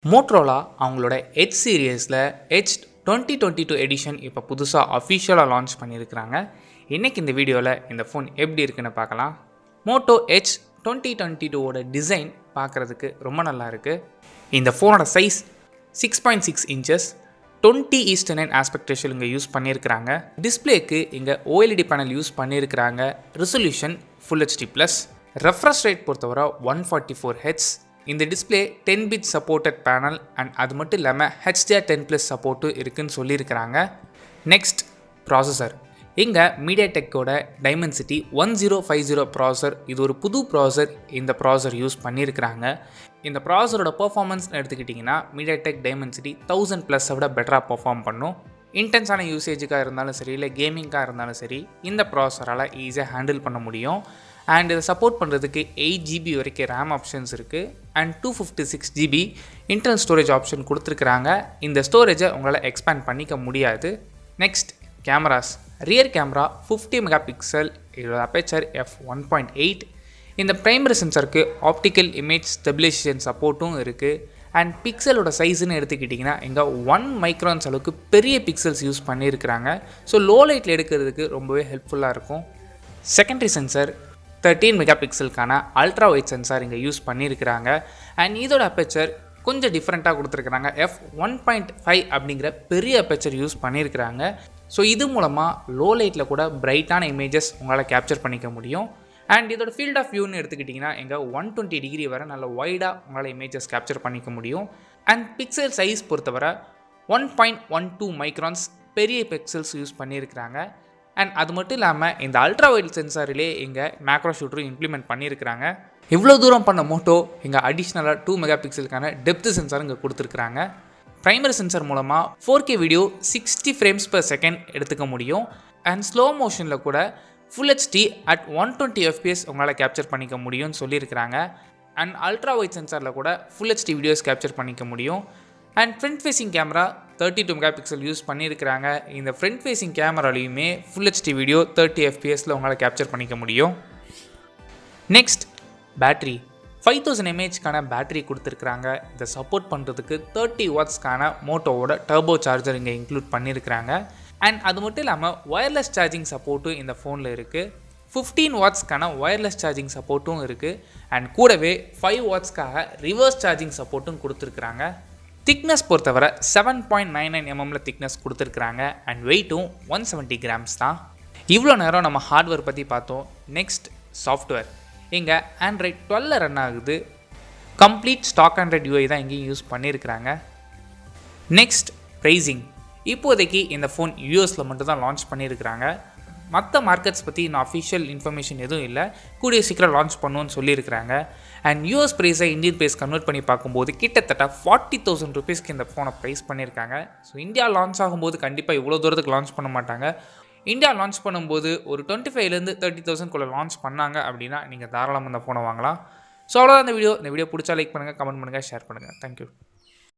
Motorola அவங்களோட edge சீரியஸில் edge 2022 edition இப்போ புதுசாக அஃபிஷியலாக லான்ச் பண்ணியிருக்கிறாங்க. இன்றைக்கி இந்த வீடியோவில் இந்த ஃபோன் எப்படி இருக்குன்னு பார்க்கலாம். மோட்டோ எட்ஜ் 2022ஓட டிசைன் பார்க்குறதுக்கு ரொம்ப நல்லா இருக்குது. இந்த ஃபோனோட சைஸ் 6.6 இன்ச்சஸ், 20:9 ஆஸ்பெக்ட் ரேஷியோ இங்கே யூஸ் பண்ணியிருக்கிறாங்க. டிஸ்பிளேக்கு இங்கே OLED பேனல் யூஸ் பண்ணியிருக்கிறாங்க. Resolution Full HD+. Refresh rate பொறுத்தவரை 144 Hz. இந்த display 10 bit supported panel and அது மட்டும் இல்லாமல் HDR10+ சப்போர்ட்டும் இருக்குதுன்னு சொல்லியிருக்கிறாங்க. Next processor. இங்கே மீடியாடெக்கோட டைமென்சிட்டி 1050 ப்ராசஸர். இது ஒரு புது ப்ராசஸர். இந்த ப்ராசஸர் யூஸ் பண்ணியிருக்கிறாங்க. இந்த ப்ராசஸரோட பர்ஃபார்மன்ஸ் எடுத்துக்கிட்டிங்கன்னா மீடியாடெக் டைமென்சிட்டி 1000+ விட பெட்டராக பர்ஃபார்ம் பண்ணும். இன்டென்ஸான யூசேஜுக்காக இருந்தாலும் சரி, இல்லை கேமிங்காக இருந்தாலும் சரி, இந்த ப்ராசஸரால் ஈஸியாக ஹேண்டில் பண்ண முடியும். அண்ட் இதை சப்போர்ட் பண்ணுறதுக்கு 8GB வரைக்கும் ரேம் ஆப்ஷன்ஸ் இருக்குது and 256GB internal storage option கொடுத்துருக்குறாங்க. இந்த ஸ்டோரேஜை உங்களால் எக்ஸ்பேண்ட் பண்ணிக்க முடியாது. Next cameras. Rear camera 50 megapixel, இதோட அப்பேச்சர் f1.8. இந்த பிரைமரி சென்சருக்கு ஆப்டிக்கல் இமேஜ் ஸ்டெபிலைசேஷன் சப்போர்ட்டும் இருக்குது. அண்ட் பிக்சலோட சைஸ்ன்னு எடுத்துக்கிட்டிங்கன்னா இங்கே 1 மைக்ரான்ஸ் அளவுக்கு பெரிய பிக்சல்ஸ் யூஸ் பண்ணியிருக்கிறாங்க. ஸோ லோ லைட்டில் எடுக்கிறதுக்கு ரொம்பவே ஹெல்ப்ஃபுல்லாக இருக்கும். செகண்டரி சென்சர் 13 மெகாபிக்சலுக்கான அல்ட்ரா வைட் சென்சார் இங்கே யூஸ் பண்ணியிருக்கிறாங்க. அண்ட் இதோட அப்பேச்சர் கொஞ்சம் டிஃப்ரெண்ட்டாக கொடுத்துருக்குறாங்க. f1.5 அப்படிங்கிற பெரிய அப்பேச்சர் யூஸ் பண்ணியிருக்கிறாங்க. ஸோ இது மூலமாக லோ லைட்டில் கூட பிரைட்டான இமேஜஸ் உங்களால் கேப்சர் பண்ணிக்க முடியும். அண்ட் இதோட ஃபீல்ட் ஆஃப் வியூன்னு எடுத்துக்கிட்டிங்கன்னா இங்கே 120 டிகிரி வரை நல்ல வைடாக உங்களால் இமேஜஸ் கேப்சர் பண்ணிக்க முடியும். அண்ட் பிக்சல் சைஸ் பொறுத்தவரை 1.12 மைக்ரான்ஸ் பெரிய பிக்சல்ஸ் யூஸ் பண்ணியிருக்கிறாங்க. அண்ட் அது மட்டும் இல்லாமல் இந்த அல்ட்ரா வைட் சென்சாரிலே இங்கே மேக்ரோ ஷூட்டரும் இம்ப்ளிமெண்ட் பண்ணியிருக்கிறாங்க. இவ்வளோ தூரம் பண்ண மோட்டோ இங்கே அடிஷ்னலாக 2 மெகாபிக்சலுக்கான டெப்த் சென்சார் இங்கே கொடுத்துருக்குறாங்க. ப்ரைமரி சென்சார் மூலமாக 4K வீடியோ 60 frames/second எடுத்துக்க முடியும். அண்ட் ஸ்லோ மோஷனில் கூட Full HD at 120 FPS உங்களால் கேப்சர் பண்ணிக்க முடியும்னு சொல்லியிருக்கிறாங்க. அண்ட் அல்ட்ரா வைட் சென்சாரில் கூட Full HD வீடியோஸ் கேப்சர் பண்ணிக்க முடியும். And front facing camera 32 megapixel use பண்ணியிருக்கிறாங்க. இந்த ஃப்ரண்ட் ஃபேஸிங் கேமராலையுமே Full HD வீடியோ 30 FPSல உங்களால் கேப்சர் பண்ணிக்க முடியும். Next battery. 5000 mAhக்கான பேட்டரி கொடுத்துருக்குறாங்க. இதை சப்போர்ட் பண்ணுறதுக்கு 30 வாட்ஸ்க்கான மோட்டோவோட டர்போ சார்ஜர் இங்கே இன்க்ளூட் பண்ணியிருக்கிறாங்க. அண்ட் அது மட்டும் இல்லாமல் ஒயர்லெஸ் சார்ஜிங் சப்போர்ட்டும் இந்த ஃபோனில் இருக்குது. 15 வாட்ஸ்க்கான ஒயர்லெஸ் சார்ஜிங் சப்போர்ட்டும் இருக்குது. அண்ட் கூடவே 5 வாட்ஸ்க்காக ரிவர்ஸ் சார்ஜிங் சப்போர்ட்டும் கொடுத்துருக்குறாங்க. திக்னஸ் பொறுத்தவரை 7.99 mm திக்னஸ் கொடுத்துருக்குறாங்க. அண்ட் வெயிட்டும் 170 grams தான். இவ்வளோ நேரம் நம்ம ஹார்ட்வேர் பற்றி பார்த்தோம். Next software. இங்கே ஆண்ட்ராய்ட் 12 ரன் ஆகுது. கம்ப்ளீட் ஸ்டாக் ஆண்ட்ராய்ட் UI தான் இங்கேயும் யூஸ் பண்ணியிருக்கிறாங்க. Next pricing. இப்போதைக்கு இந்த ஃபோன் யூஎஸில் மட்டும் தான் லான்ச் பண்ணியிருக்கிறாங்க. மற்ற மார்க்கெட்ஸ் பற்றி இன்னும் அஃபிஷியல் இன்ஃபர்மேஷன் எதுவும் இல்லை. கூடிய சீக்கிரம் லான்ச் பண்ணுவோன்னு சொல்லியிருக்கிறாங்க. அண்ட் யூஎஸ் ப்ரைஸை இந்தியன் ப்ரைஸ் கன்வெர்ட் பண்ணி பார்க்கும்போது கிட்டத்தட்ட 40,000 ருபீஸ்க்கு இந்த ஃபோனை ப்ரைஸ் பண்ணியிருக்காங்க. ஸோ இந்தியா லான்ச் ஆகும்போது கண்டிப்பாக இவ்வளோ தூரத்துக்கு லான்ச் பண்ண மாட்டாங்க. இந்தியா லான்ச் பண்ணும்போது ஒரு 25,000 30,000 லான்ச் பண்ணாங்க அப்படின்னா நீங்கள் தாராளமாக இந்த ஃபோனை வாங்கலாம். ஸோ அவ்வளோதான் இந்த வீடியோ. இந்த வீடியோ பிடிச்சா லைக் பண்ணுங்கள், கமெண்ட் பண்ணுங்கள், ஷேர் பண்ணுங்கள். தேங்க்யூ.